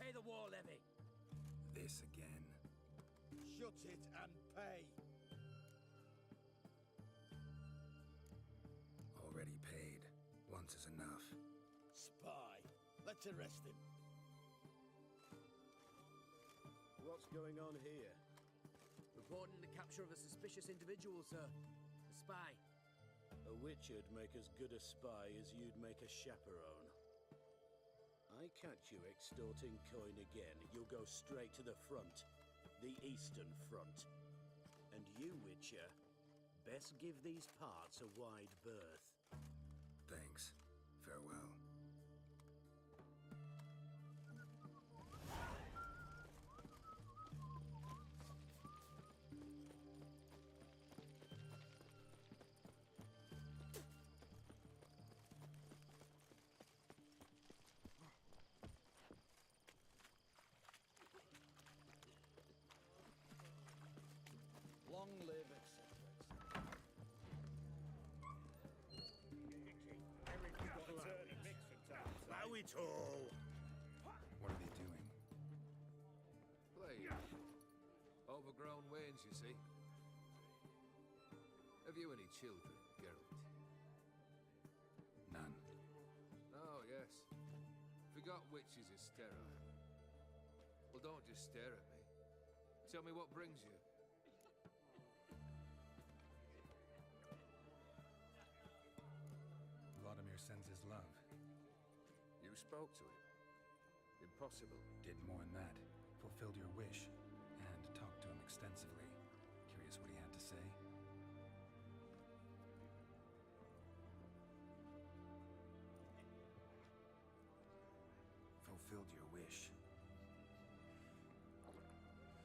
pay the war levy. This again. Shut it and pay. Already paid. Once is enough. Spy. Let's arrest him. What's going on here? Reporting the capture of a suspicious individual, sir. A spy. A witcher'd make as good a spy as you'd make a chaperone. I catch you extorting coin again, you'll go straight to the front. The Eastern Front. And you, Witcher, best give these parts a wide berth. Thanks. Farewell. Long live, etc. Allow it all! What are they doing? Play. Overgrown wains, you see. Have you any children, Geralt? None. Oh, yes. Forgot witches is sterile. Well, don't just stare at me. Tell me what brings you. Vladimir sends his love. You spoke to him. Impossible. Did more than that. Fulfilled your wish. And talked to him extensively. Curious what he had to say? Fulfilled your wish.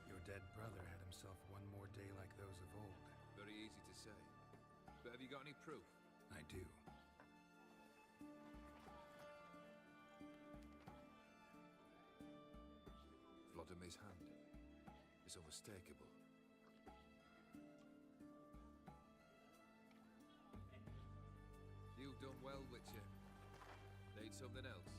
Your dead brother had himself one more day like those of old. Very easy to say. But have you got any proof? I do. Vladimir's hand. It's unmistakable. You've done well, Witcher. Need something else?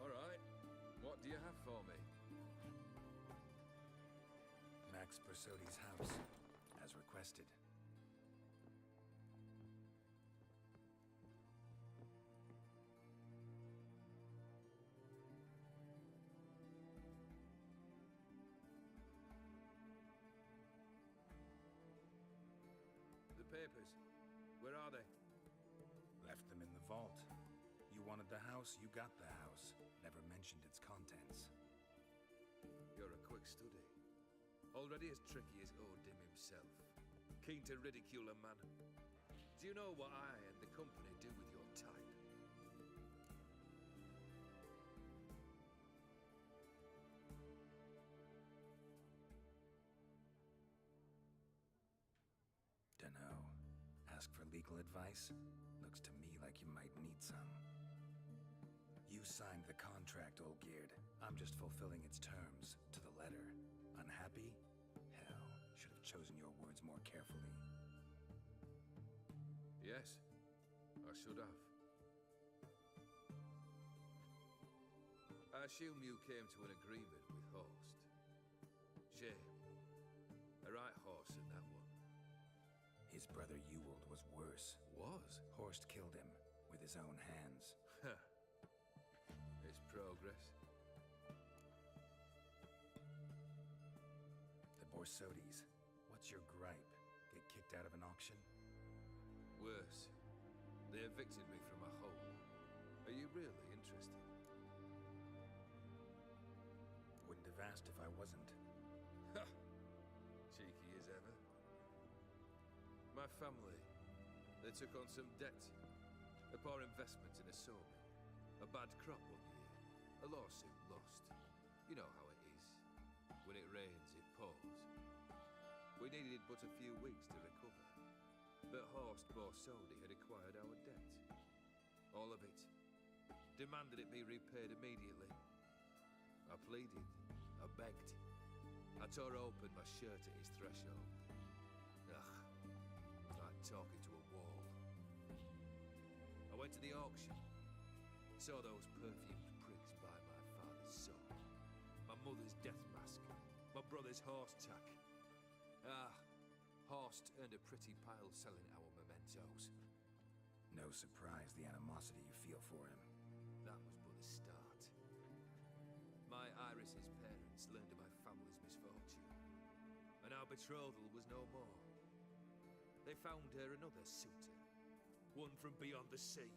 All right. What do you have for me? Max Bersodi's house, as requested. The papers. Where are they? Left them in the vault. You wanted the house, you got the house. Never mentioned its contents. You're a quick study. Already as tricky as Odin himself. Keen to ridicule a man. Do you know what I and the company do with your type? Dunno. Ask for legal advice? Looks to me like you might need some. You signed the contract, Olgierd. I'm just fulfilling its terms, to the letter. Unhappy? Hell, should have chosen your words more carefully. Yes, I should have. I assume you came to an agreement with Horst. Shame. A right horse in that one. His brother Ewald was worse. Was? Horst killed him with his own hands. It's progress. The Borsodis. What's your gripe? Get kicked out of an auction? Worse. They evicted me from a home. Are you really interested? Wouldn't have asked if I wasn't. Ha! Cheeky as ever. My family, they took on some debt. A poor investment in a sawmill. A bad crop one year. A lawsuit lost. You know how it is. When it rains, it pours. We needed but a few weeks to recover. But Horst Borsodi had acquired our debt. All of it. Demanded it be repaid immediately. I pleaded. I begged. I tore open my shirt at his threshold. Ugh. Like talking to a wall. I went to the auction, saw those perfumed prigs buy my father's sword, my mother's death mask, my brother's horse tack. Horst earned a pretty pile selling our mementos. No surprise the animosity you feel for him. That was but the start. My Iris's parents learned of my family's misfortune, and our betrothal was no more. They found her another suitor, one from beyond the sea.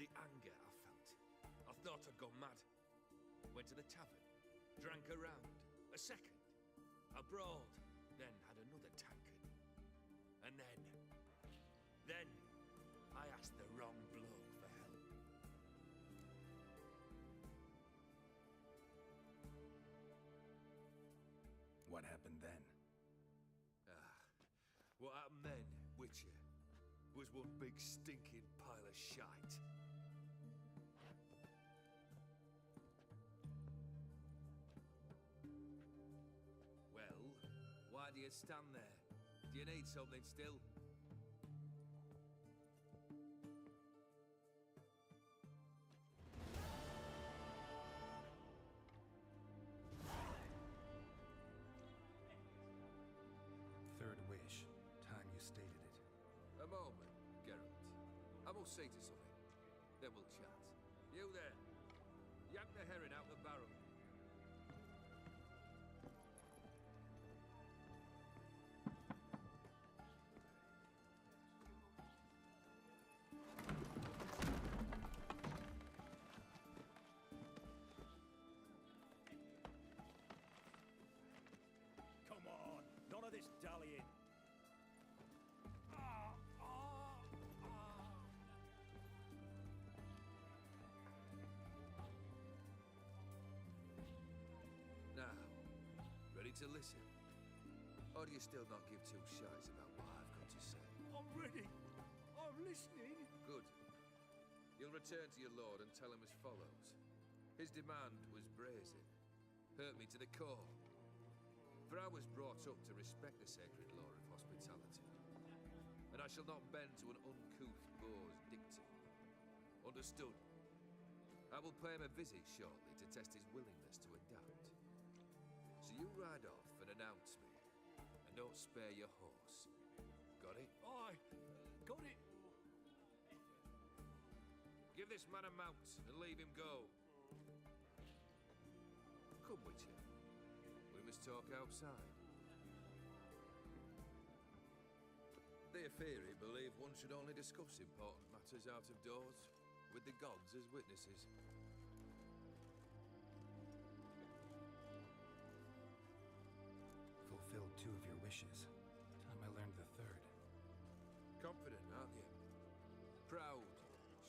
The anger I felt, I thought I'd gone mad. Went to the tavern, drank a round, a second. I brawled, then had another tankard. And then I asked the wrong bloke for help. What happened then? What happened then, Witcher, was one big stinking pile of shite. Well, why do you stand there? Do you need something still? Third wish. Time you stated it. A moment, Geralt. I will see to something. Then we'll chat. You there. Yank the herring out the barrel. Come on, none of this dallying. Now, ready to listen? Or do you still not give two shites about what I've got to say? I'm ready. I'm listening. Good. You'll return to your lord and tell him as follows. His demand was brazen. Hurt me to the core. For I was brought up to respect the sacred law of hospitality. And I shall not bend to an uncouth boor's dictum. Understood? I will pay him a visit shortly to test his willingness to adapt. So you ride off and announce me. And don't spare your horse. Got it? Aye, got it. Give this man a mount and leave him go. Come, Witcher. We must talk outside. The Aetheri believe one should only discuss important matters out of doors, with the gods as witnesses. Fulfilled 2 of your wishes. Time I learned the 3rd. Confident, aren't you? Proud,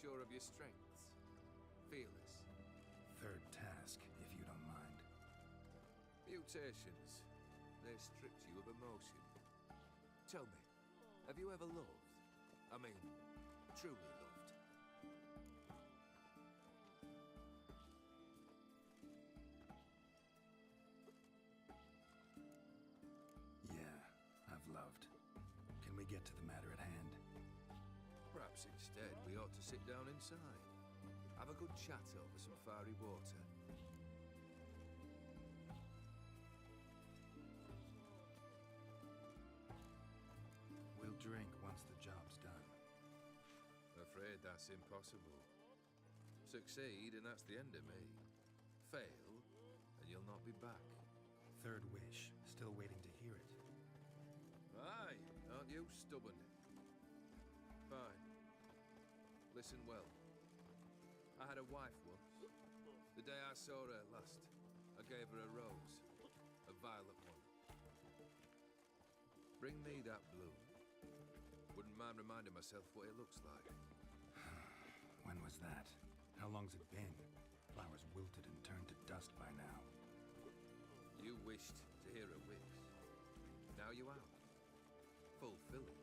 sure of your strengths. Fearless. 3rd task, if you don't mind. Mutations. They stripped you of emotion. Tell me, have you ever loved? I mean, truly loved? Yeah, I've loved. Can we get to the matter at hand? Perhaps instead we ought to sit down inside. Have a good chat over some fiery water. We'll drink once the job's done. Afraid that's impossible. Succeed and that's the end of me. Fail and you'll not be back. 3rd wish. Still waiting to hear it. Aye, aren't you stubborn? Fine. Listen well. I had a wife once. The day I saw her last, I gave her a rose. A violet one. Bring me that bloom. Wouldn't mind reminding myself what it looks like. When was that? How long's it been? Flowers wilted and turned to dust by now. You wished to hear a wish. Now you have. Fulfill it.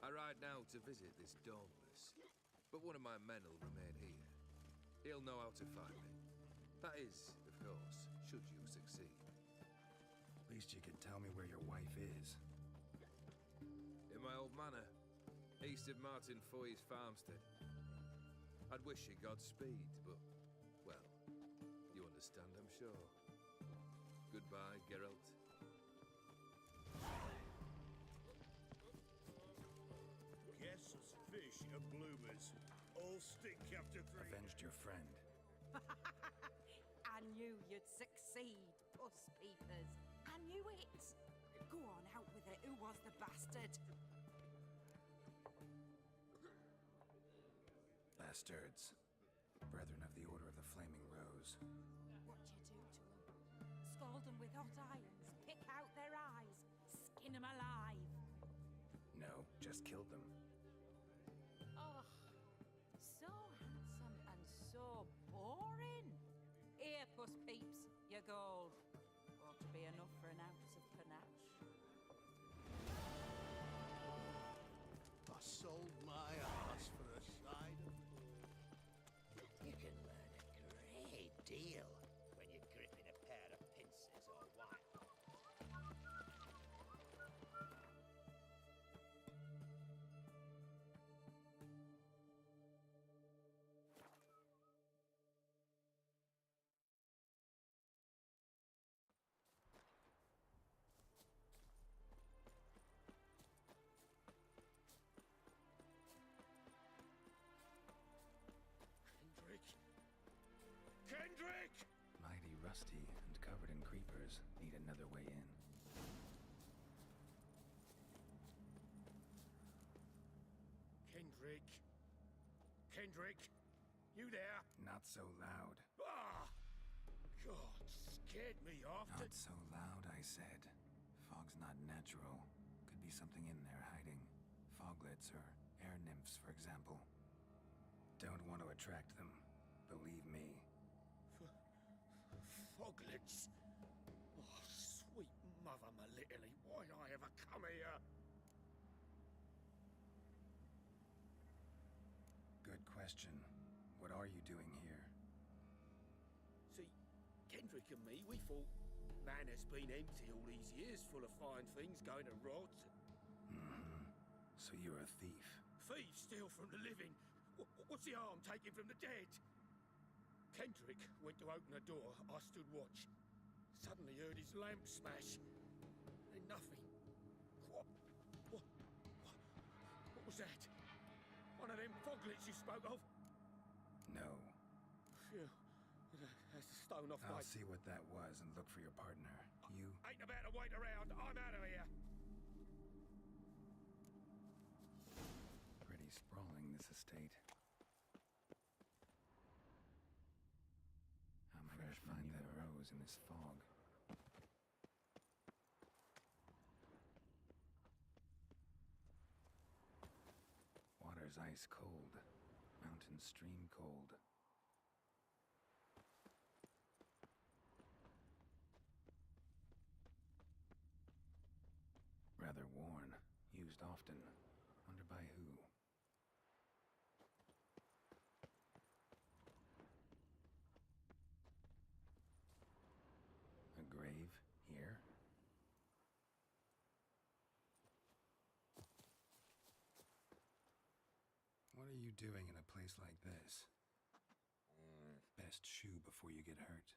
I ride now to visit this Dauntless, but one of my men will remain here. He'll know how to find me. That is, of course, should you succeed. Least you could tell me where your wife is. in my old manor, east of Martin Foy's farmstead. I'd wish you Godspeed, but, well, you understand, I'm sure. Goodbye, Geralt. Guess us fish are bloomers. All stink after 3 Avenged your friend. I knew you'd succeed, puss peepers. I knew it. Go on, out with it. Who was the bastard? Bastards. Brethren of the Order of the Flaming Rose. What you do to them? Scald them with hot irons, pick out their eyes, skin them alive. No, just killed them. Oh, so handsome and so boring. Here, puss peeps, your gold. Ought to be enough for an ounce of panache. I sold my ass for a side of... You can learn a great deal when you're gripping a pair of pincers or wire. Kendrick! Mighty rusty and covered in creepers. Need another way in. Kendrick? Kendrick? You there? Not so loud. Ah! God, scared me off. Not so loud, I said. Fog's not natural. Could be something in there hiding. Foglets or air nymphs, for example. Don't want to attract them. Believe me. Foglets. Oh, sweet mother, my little, why'd I ever come here? Good question. What are you doing here? See, Kendrick and me, we thought man has been empty all these years, full of fine things going to rot. Mm-hmm. So you're a thief. Thieves steal from the living. What's the harm taking from the dead? Kendrick went to open the door. I stood watch. Suddenly heard his lamp smash. Then nothing. What was that? One of them foglets you spoke of? No. Phew. That's a stone off my... I'll see what that was and look for your partner. You... Ain't about to wait around. I'm out of here. Pretty sprawling, this estate. How am I gonna find that rose in this fog? Water's ice cold. Mountain stream cold. Rather worn. Used often. Wonder by who? A grave here? What are you doing in a place like this? Best shoe before you get hurt.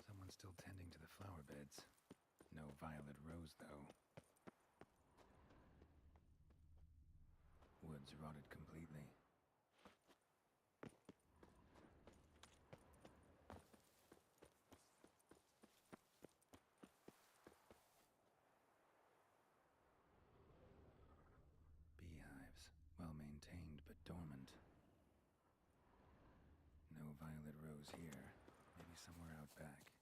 Someone's still tending to the flower beds. No violet rose, though. Woods rotted completely. Beehives, well maintained but dormant. No violet rose here. Maybe somewhere out back.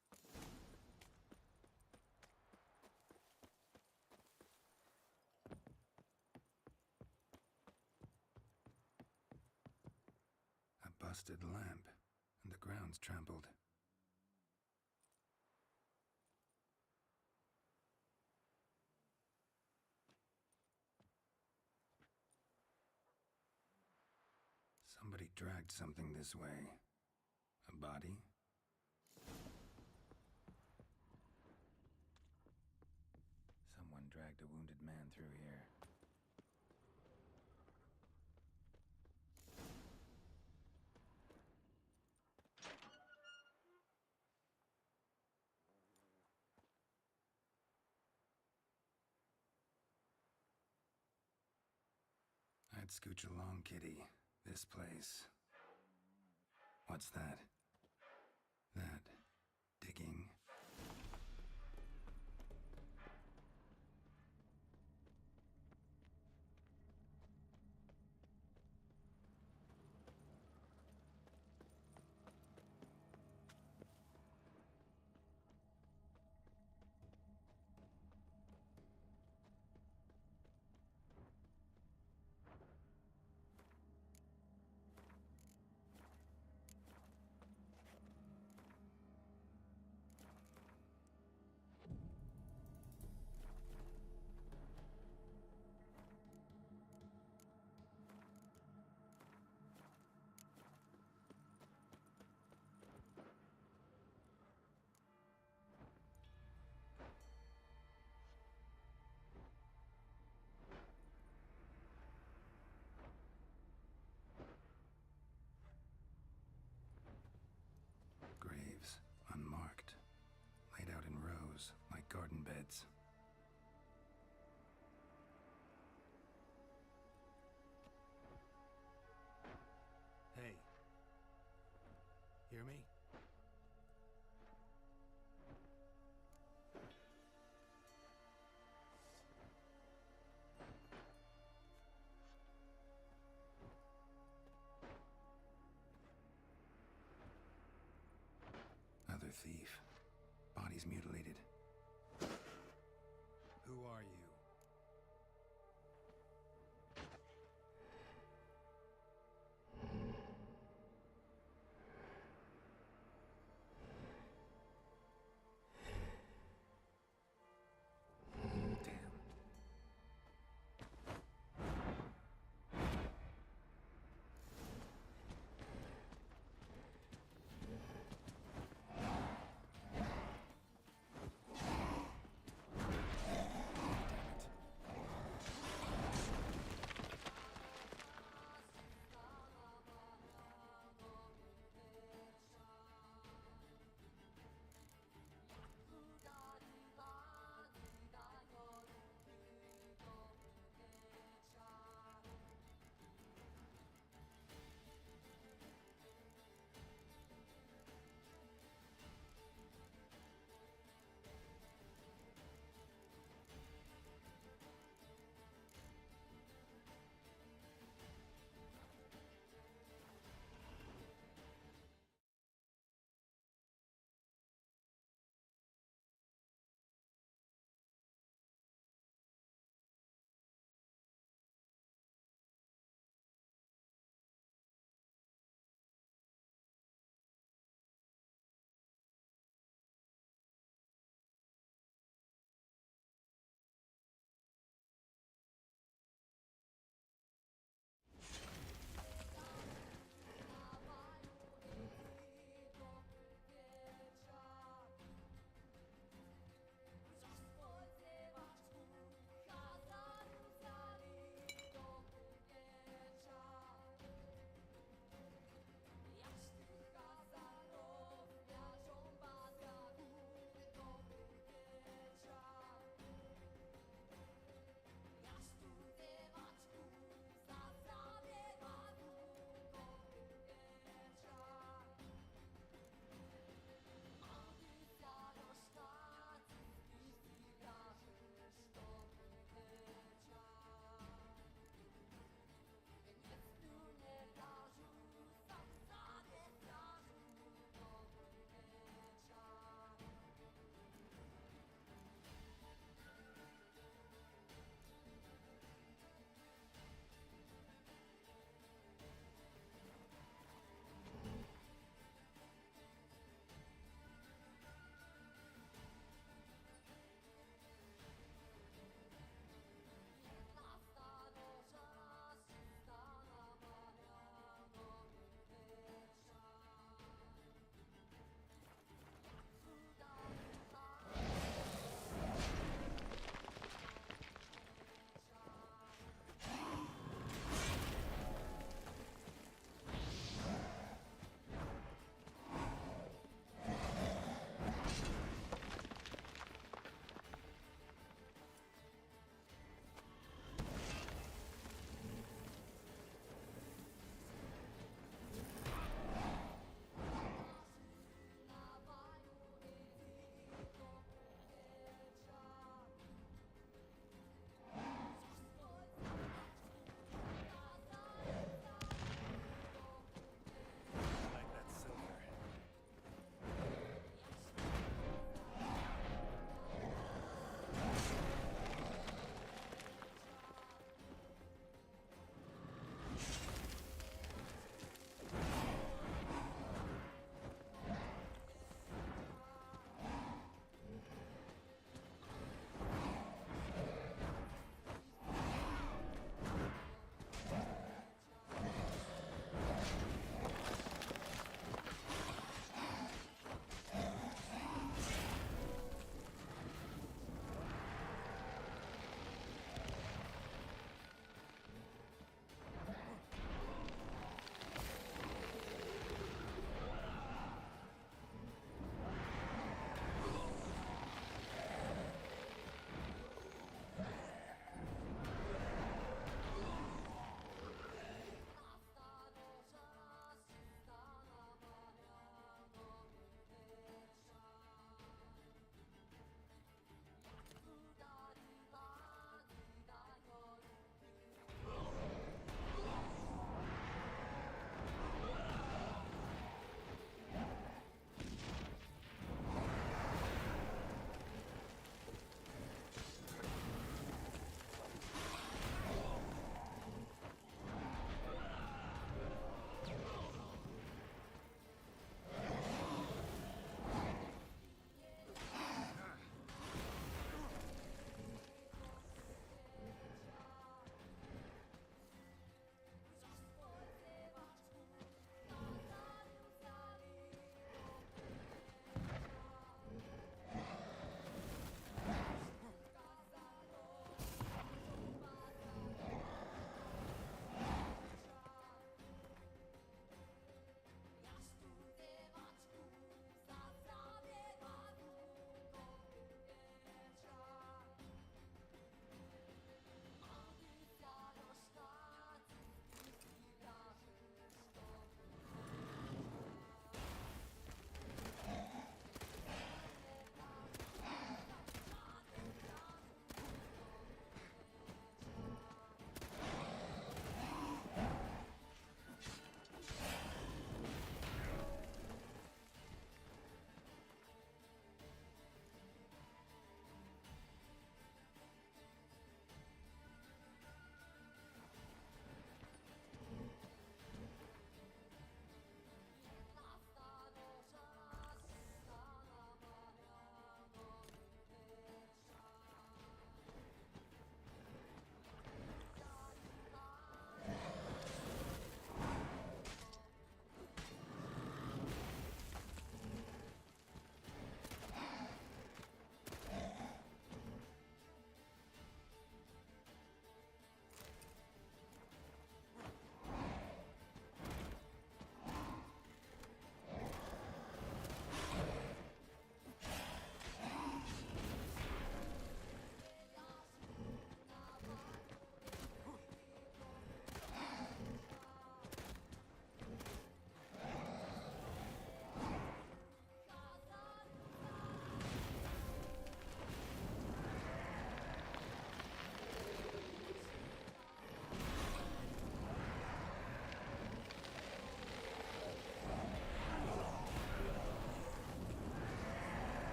A busted lamp, and the ground's trampled. Somebody dragged something this way. A Body? Someone dragged a wounded man through here. I'd scooch along, kitty. This place. What's that? That digging. Graves, unmarked, laid out in rows like garden beds. Hey. Hear me? Other thief. Body's mutilated. Who are you?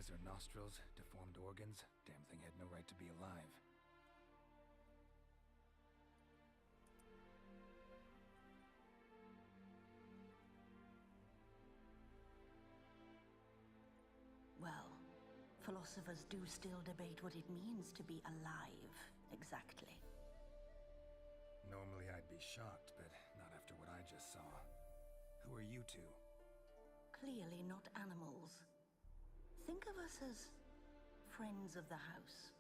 Laser nostrils, deformed organs. Damn thing had no right to be alive. Well, philosophers do still debate what it means to be alive, exactly. Normally I'd be shocked, but not after what I just saw. Who are you two? Clearly not animals. Think of us as friends of the house.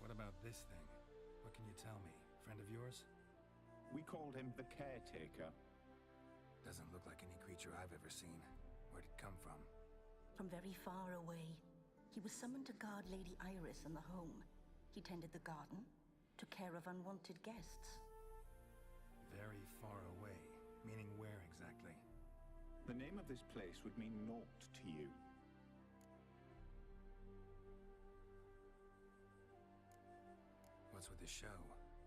What about this thing? What can you tell me? Friend of yours? We called him the Caretaker. Doesn't look like any creature I've ever seen. Where'd it come from? From very far away. He was summoned to guard Lady Iris in the home. He tended the garden, took care of unwanted guests. Very far away. Meaning where exactly? The name of this place would mean naught to you. What's with the show?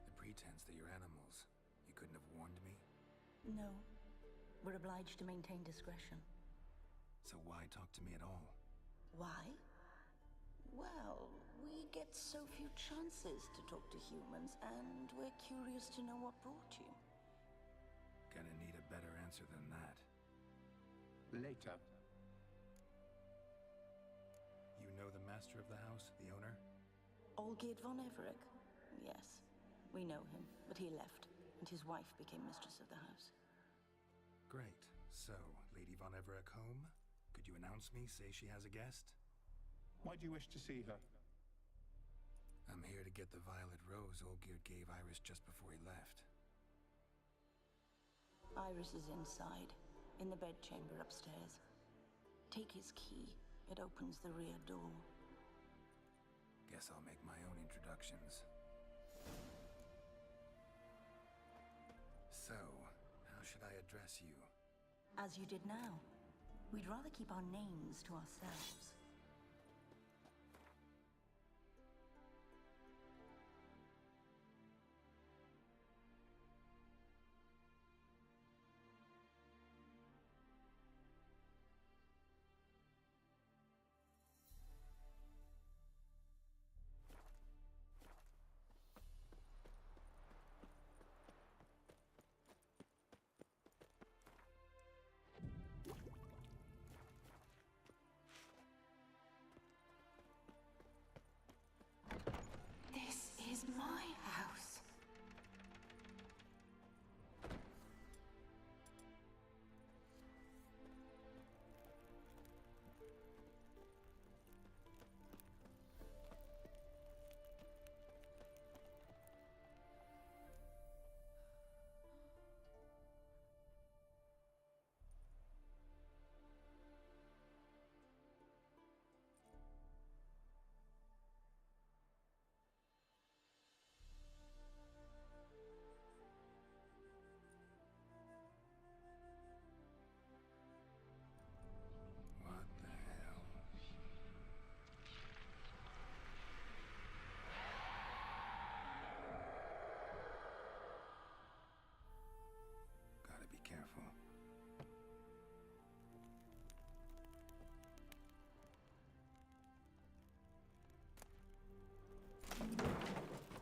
The pretense that you're animals. You couldn't have warned me? No. We're obliged to maintain discretion. So why talk to me at all? Why? Well, we get so few chances to talk to humans, and we're curious to know what brought you. Gonna need a better answer than that. Later. You know the master of the house, the owner? Olgierd von Everett? Yes. We know him, but he left, and his wife became mistress of the house. Great. So, Lady von Everett home? Could you announce me, say she has a guest? Why do you wish to see her? I'm here to get the violet rose Olgierd gave Iris just before he left. Iris is inside, in the bedchamber upstairs. Take his key. It opens the rear door. Guess I'll make my own introductions. So, how should I address you? As you did now. We'd rather keep our names to ourselves. This is my house. What the hell? Gotta be careful.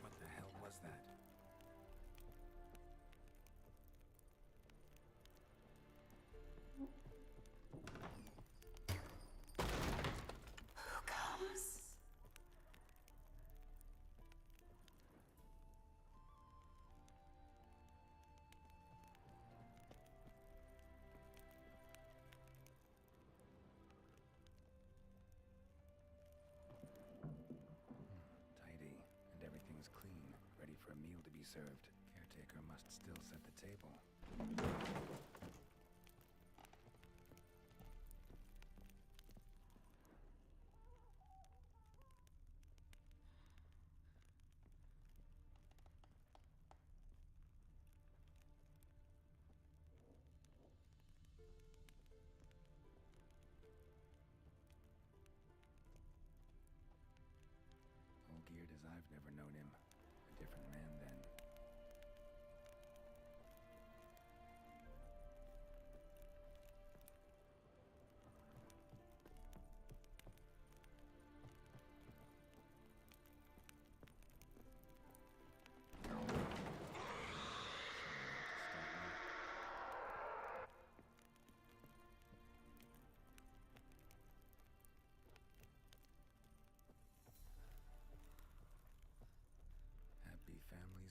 What the hell was that? Who comes? Tidy, and everything's clean, ready for a meal to be served. Caretaker must still set the table. Olgierd as I've never known him. A different man then.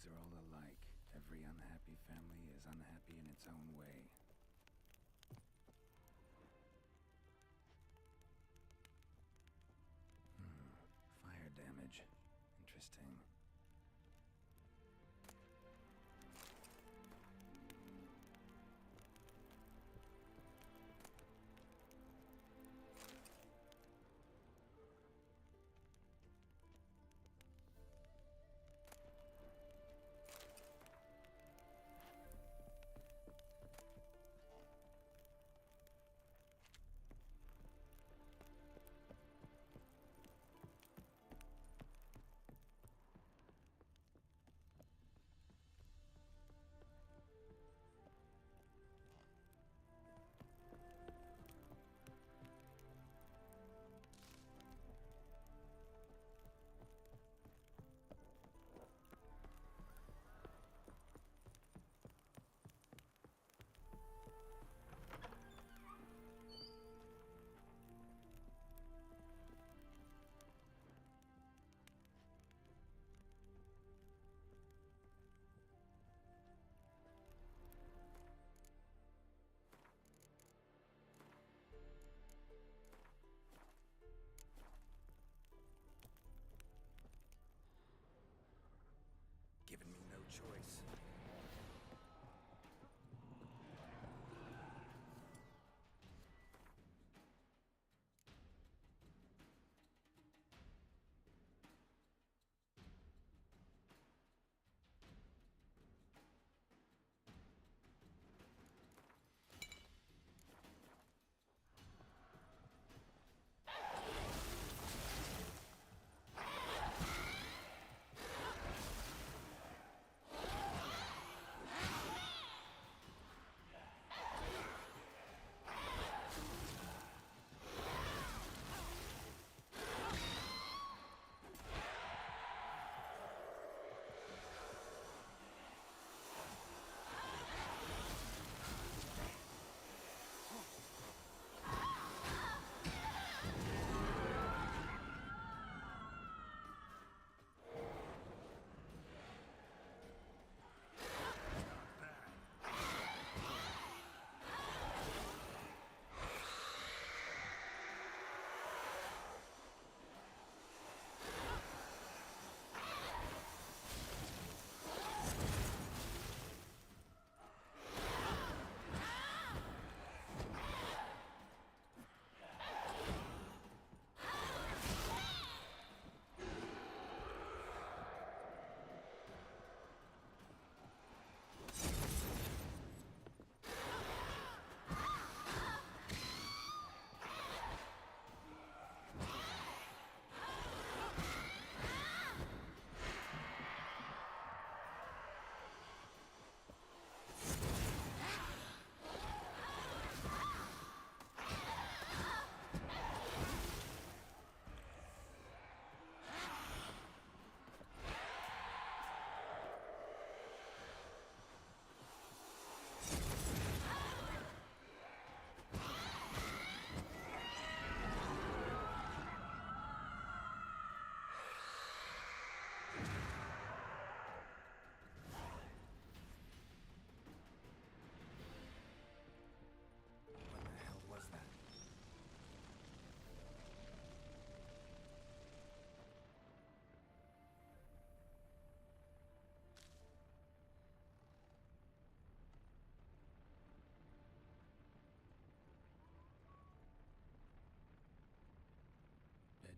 Families are all alike. Every unhappy family is unhappy in its own way. Fire damage. Interesting. Given me no choice.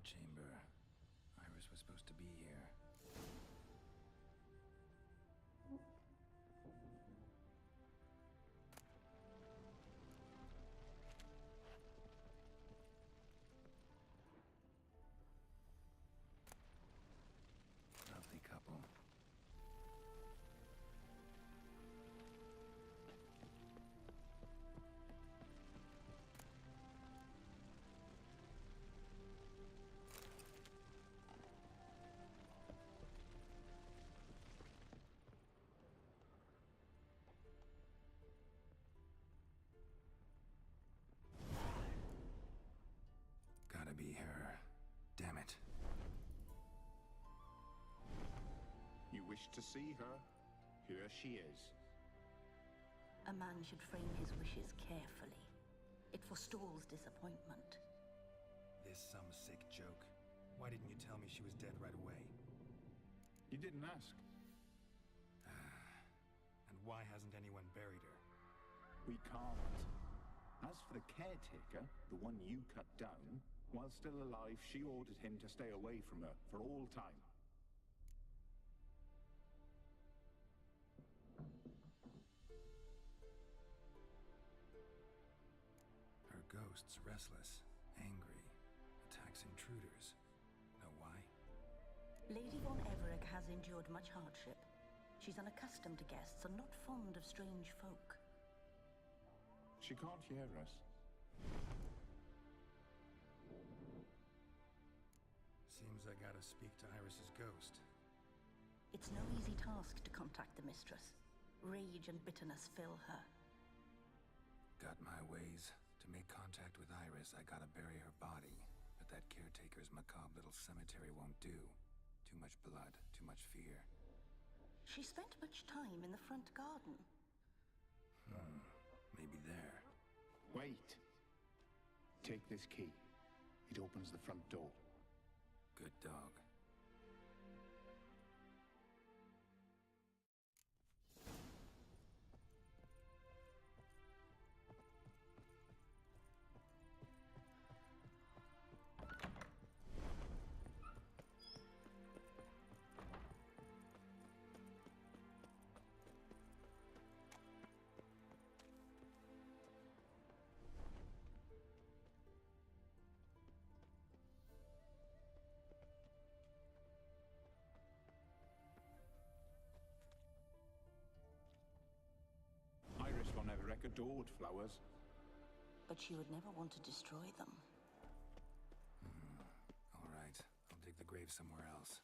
Chamber. Iris was supposed to be here. Lovely couple. wished to see her. Here she is. A man should frame his wishes carefully. It forestalls disappointment. This some sick joke. Why didn't you tell me she was dead right away? You didn't ask. And why hasn't anyone buried her? We can't. As for the caretaker, the one you cut down, while still alive, she ordered him to stay away from her for all time. Her ghost's restless, angry, attacks intruders. Know why? Lady von Everett has endured much hardship. She's unaccustomed to guests and not fond of strange folk. She can't hear us. Seems I gotta speak to Iris's ghost. It's no easy task to contact the mistress. Rage and bitterness fill her. Got my ways. To make contact with Iris, I gotta bury her body. But that caretaker's macabre little cemetery won't do. Too much blood, too much fear. She spent much time in the front garden. Maybe there. Wait. Take this key. It opens the front door. Good dog. Iris von Everett adored flowers. But she would never want to destroy them. All right. I'll dig the grave somewhere else.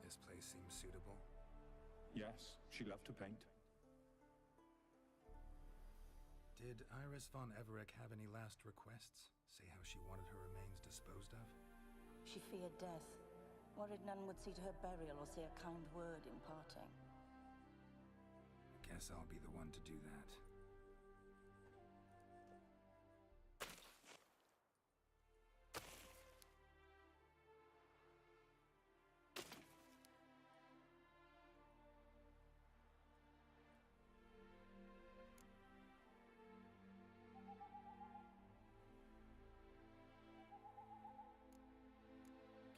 This place seems suitable. Yes, she loved to paint. Did Iris von Everett have any last requests? Say how she wanted her remains disposed of? She feared death. Worried none would see to her burial or say a kind word in parting. Guess I'll be the one to do that.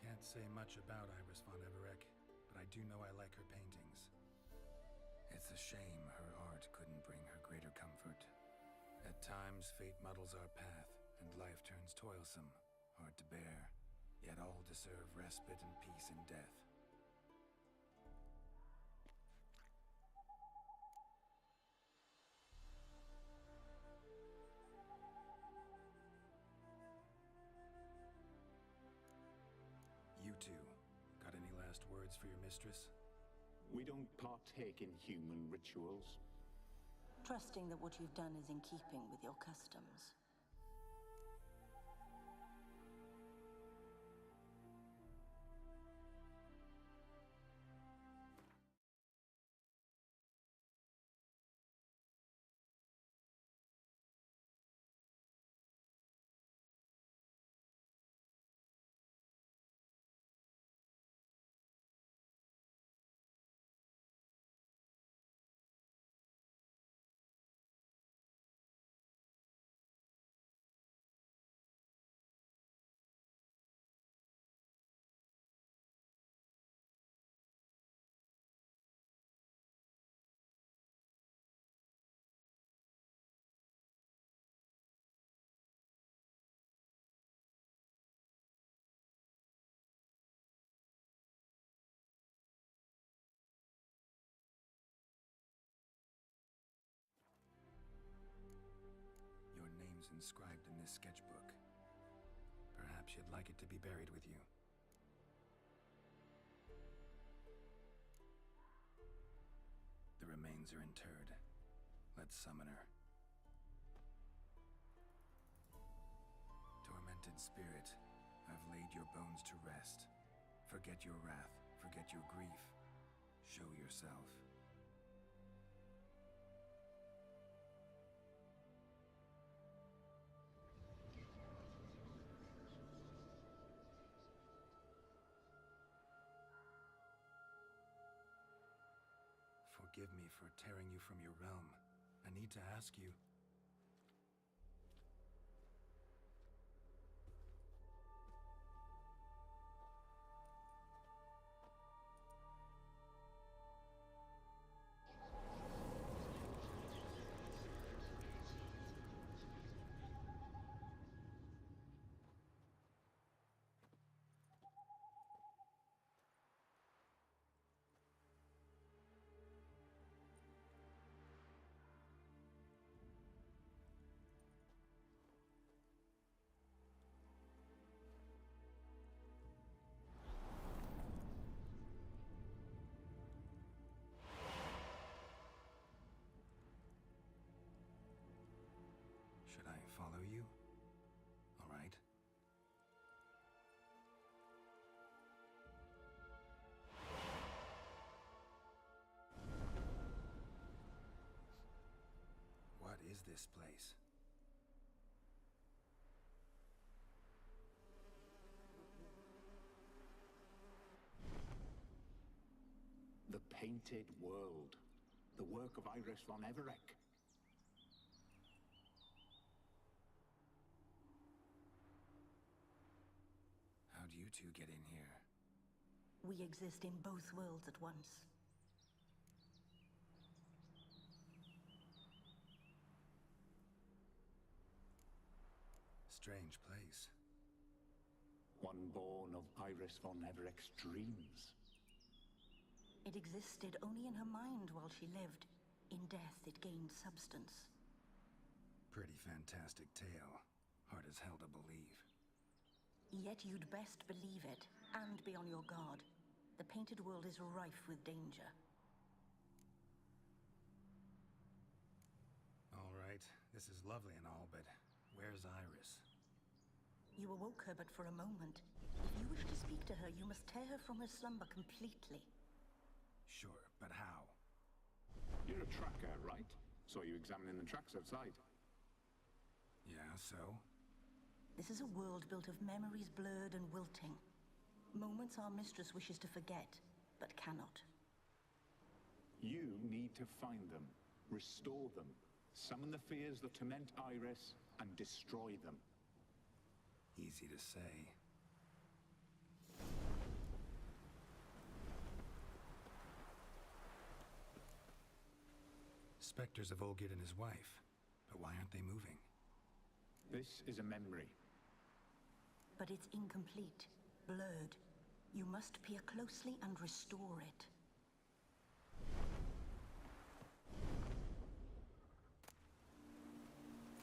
Can't say much about Iris von Everett, but I do know I like her paintings. It's a shame her art couldn't bring her greater comfort. At times, fate muddles our path, and life turns toilsome, hard to bear, yet all deserve respite and peace in death. You two, got any last words for your mistress? We don't partake in human rituals. Trusting that what you've done is in keeping with your customs. Your name's inscribed in this sketchbook. Perhaps you'd like it to be buried with you. The remains are interred. Let's summon her. exalted spirit, I've laid your bones to rest. Forget your wrath, forget your grief. Show yourself. Forgive me for tearing you from your realm. I need to ask you. Should I follow you? All right. What is this place? The Painted World. The work of Iris von Everec. How'd you two get in here? We exist in both worlds at once. Strange place. One born of Iris von Everec's dreams. It existed only in her mind while she lived. In death, it gained substance. Pretty fantastic tale. Hard as hell to believe. Yet you'd best believe it, and be on your guard. The Painted World is rife with danger. All right, this is lovely and all, but where's Iris? You awoke her but for a moment. If you wish to speak to her, you must tear her from her slumber completely. Sure, but how? You're a tracker, right? Saw you examining the tracks outside. Yeah, so? This is a world built of memories blurred and wilting. Moments our mistress wishes to forget, but cannot. You need to find them, restore them, summon the fears that torment Iris, and destroy them. Easy to say. Spectres of Olgid and his wife. But why aren't they moving? This is a memory. But it's incomplete, blurred. You must peer closely and restore it.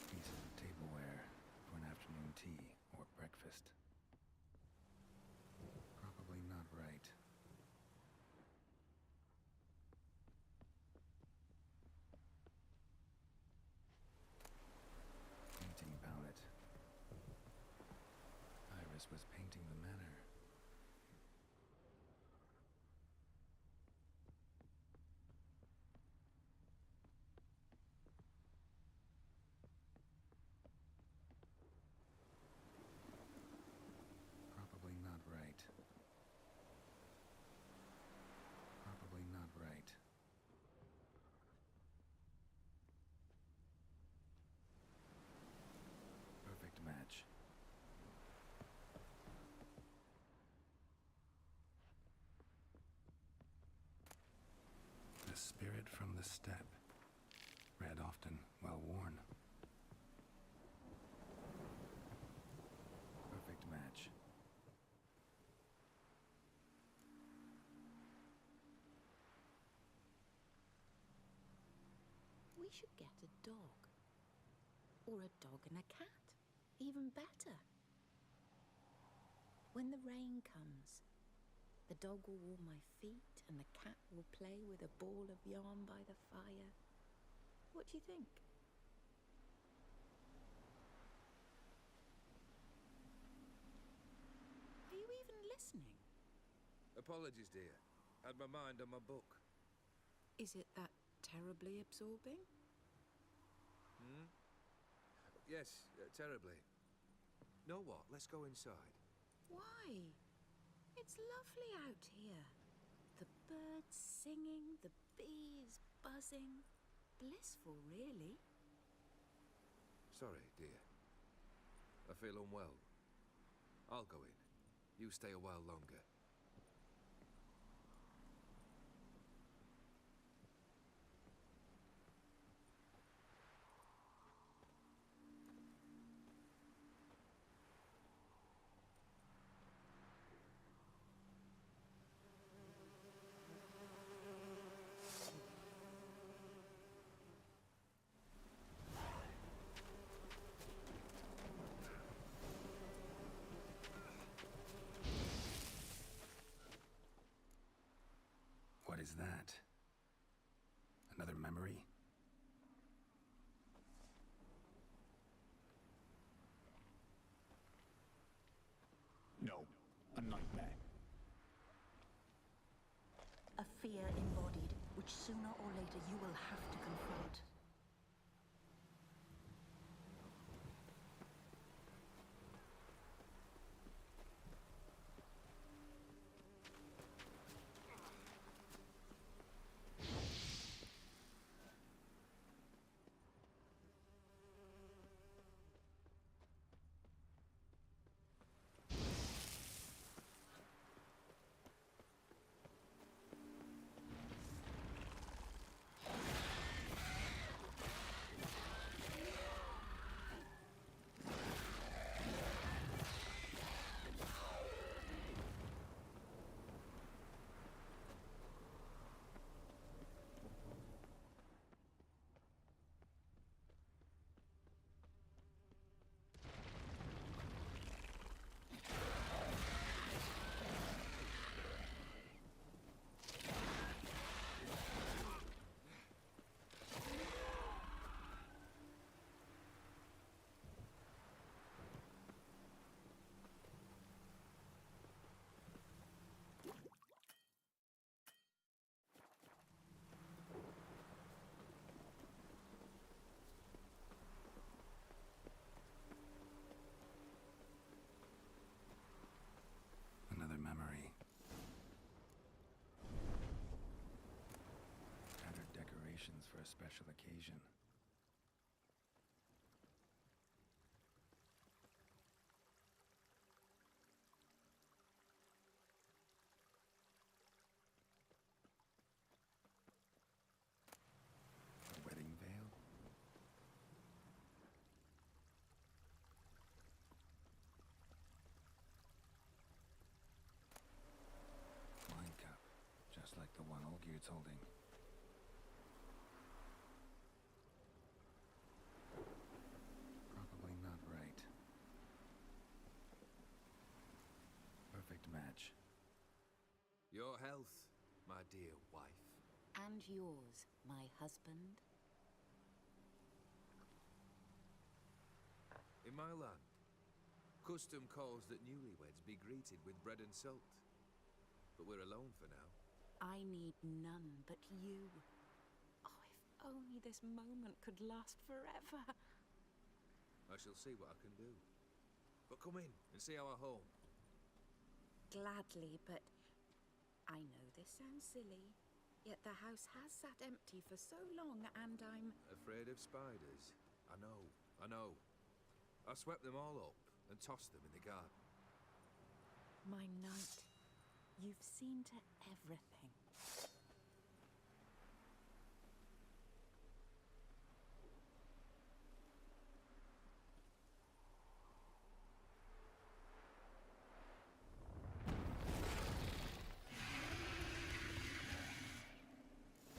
Pieces of tableware for an afternoon tea or breakfast. Probably not right. Painting palette. Iris was painting the manor. Probably not right. Probably not right. Perfect match. The spirit from the steppe. Read often, well worn. Perfect match. We should get a dog. Or a dog and a cat. Even better. When the rain comes, the dog will warm my feet and the cat will play with a ball of yarn by the fire. What do you think? listening. Apologies, dear. Had my mind on my book. Is it that terribly absorbing? Hmm? Yes, terribly. Know what? Let's go inside. Why? It's lovely out here. The birds singing, the bees buzzing. Blissful, really. Sorry, dear. I feel unwell. I'll go in. You stay a while longer. What is that? Another memory? No, a nightmare. A fear embodied, which sooner or later you will have to confront. Another memory. Gathered decorations for a special occasion. A wedding veil? Wine cup, just like the one Olgierd's holding. Probably not right. Perfect match. Your health, my dear wife. And yours, my husband. In my land, custom calls that newlyweds be greeted with bread and salt. But we're alone for now. I need none but you. Oh, if only this moment could last forever. I shall see what I can do. But come in and see our home. Gladly, but I know this sounds silly, yet the house has sat empty for so long, and I'm Afraid of spiders? I know. I swept them all up and tossed them in the garden. my knight. You've seen to everything.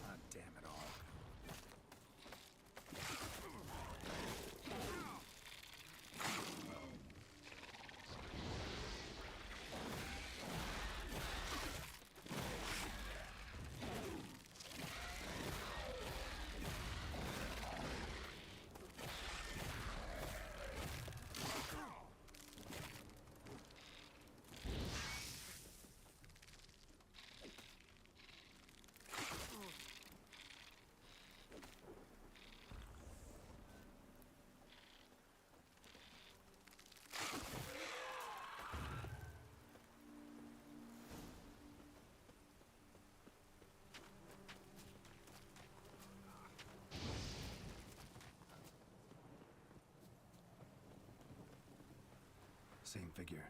Ah, damn it all. same figure.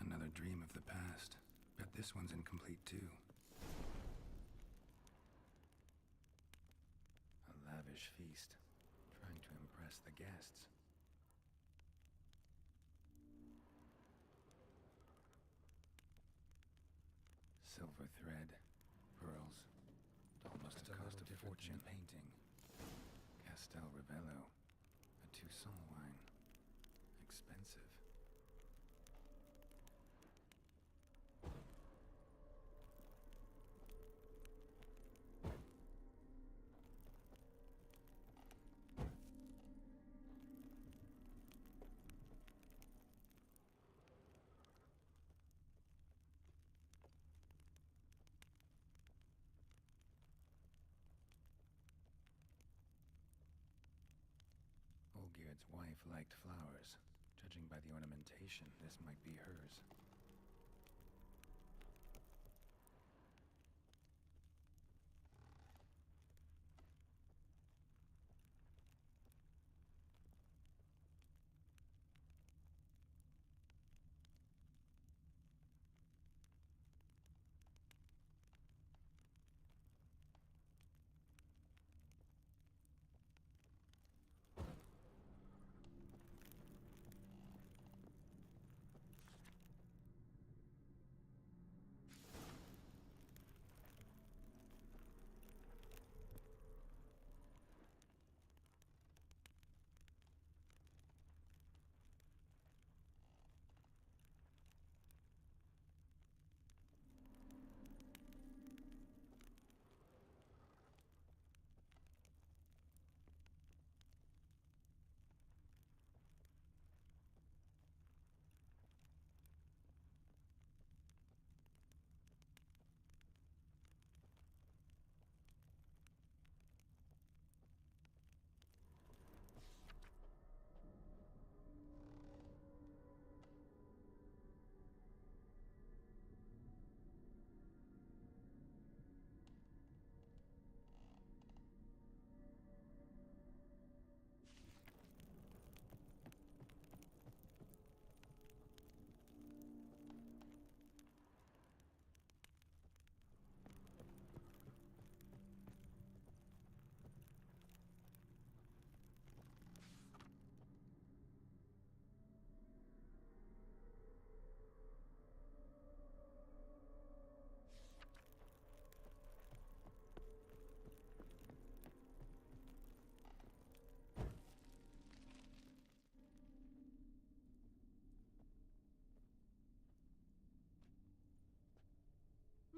Another dream of the past. Bet this one's incomplete too. A lavish feast, trying to impress the guests. Silver thread, pearls. Doll must have cost a fortune. Painting. Castel Ravello, a Toussaint wine. Expensive. Olgierd's wife liked flowers. Judging by the ornamentation, this might be hers.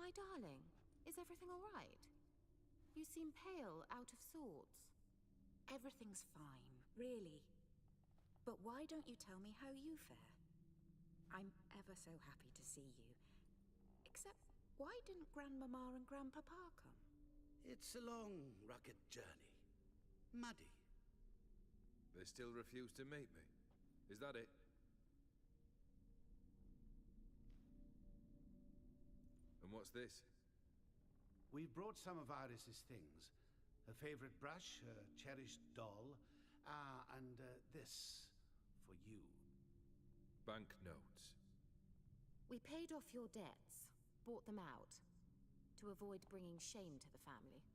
My darling, is everything all right? You seem pale, out of sorts. Everything's fine, really. But why don't you tell me how you fare? I'm ever so happy to see you. Except, why didn't Grandmama and Grandpapa come? It's a long, rugged journey. Muddy. They still refuse to meet me. Is that it? And what's this? We've brought some of Iris's things. Her favorite brush, her cherished doll, and this for you. Banknotes. We paid off your debts, bought them out, to avoid bringing shame to the family.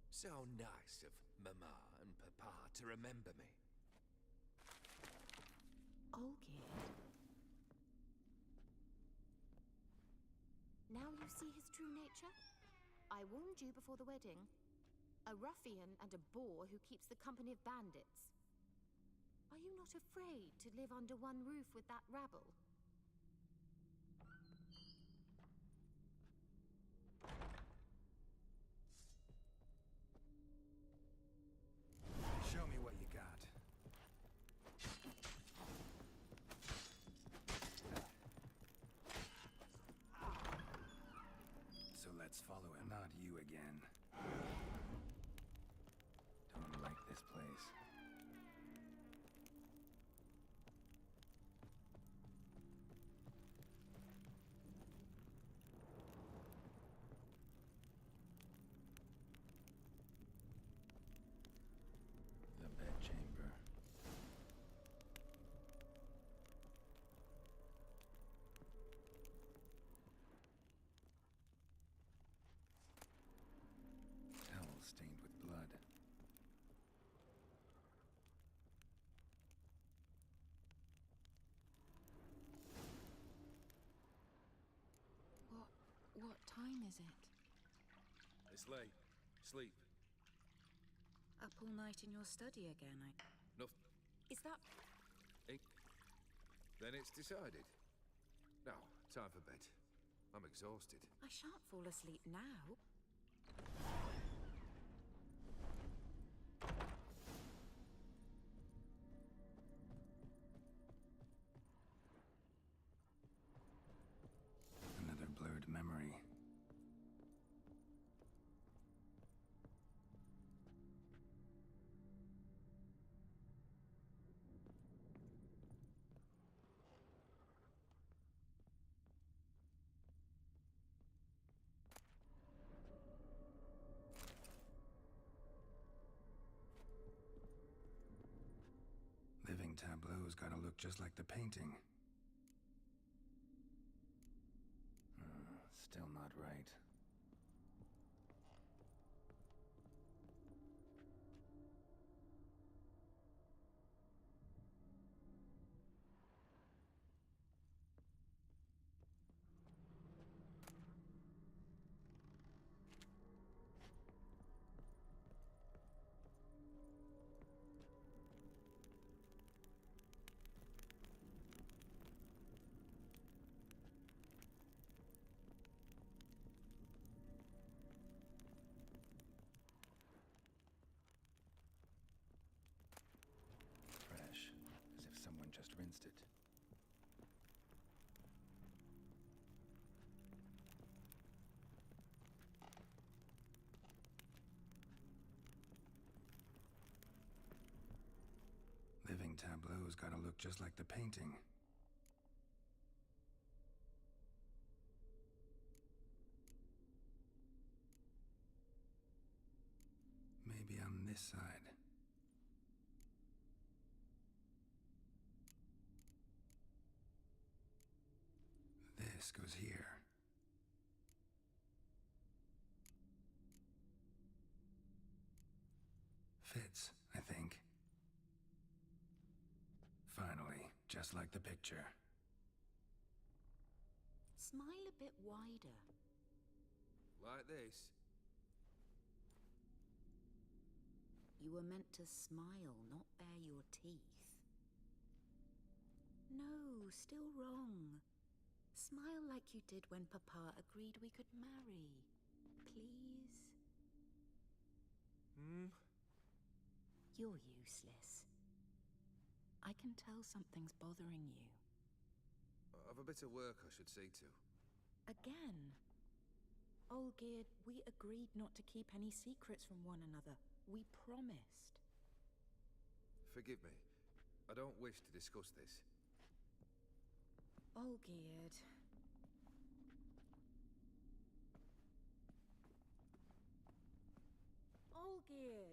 So nice of Mama and Papa to remember me. Olgierd. Now you see his true nature? I warned you before the wedding. A ruffian and a boor who keeps the company of bandits. Are you not afraid to live under one roof with that rabble? Show me what you got. So let's follow him. Not you again. Don't like this place. The bedchamber. Towel stained with blood. What time is it? It's late. Sleep. Up all night in your study again, No. Is that... Then it's decided. Now, time for bed. I'm exhausted. I shan't fall asleep now. Another blurred memory. Living tableau's gotta look just like the painting. Still not right. Fresh, as if someone just rinsed it. Living tableau's gotta look just like the painting. Maybe on this side. This goes here. Fits, I think. Finally, just like the picture. Smile a bit wider. Like this? You were meant to smile, not bare your teeth. you're still wrong. Smile like you did when Papa agreed we could marry. Please? You're useless. I can tell something's bothering you. I've a bit of work I should see to. Again? Olgierd, we agreed not to keep any secrets from one another. We promised. Forgive me. I don't wish to discuss this. Olgierd. Olgierd!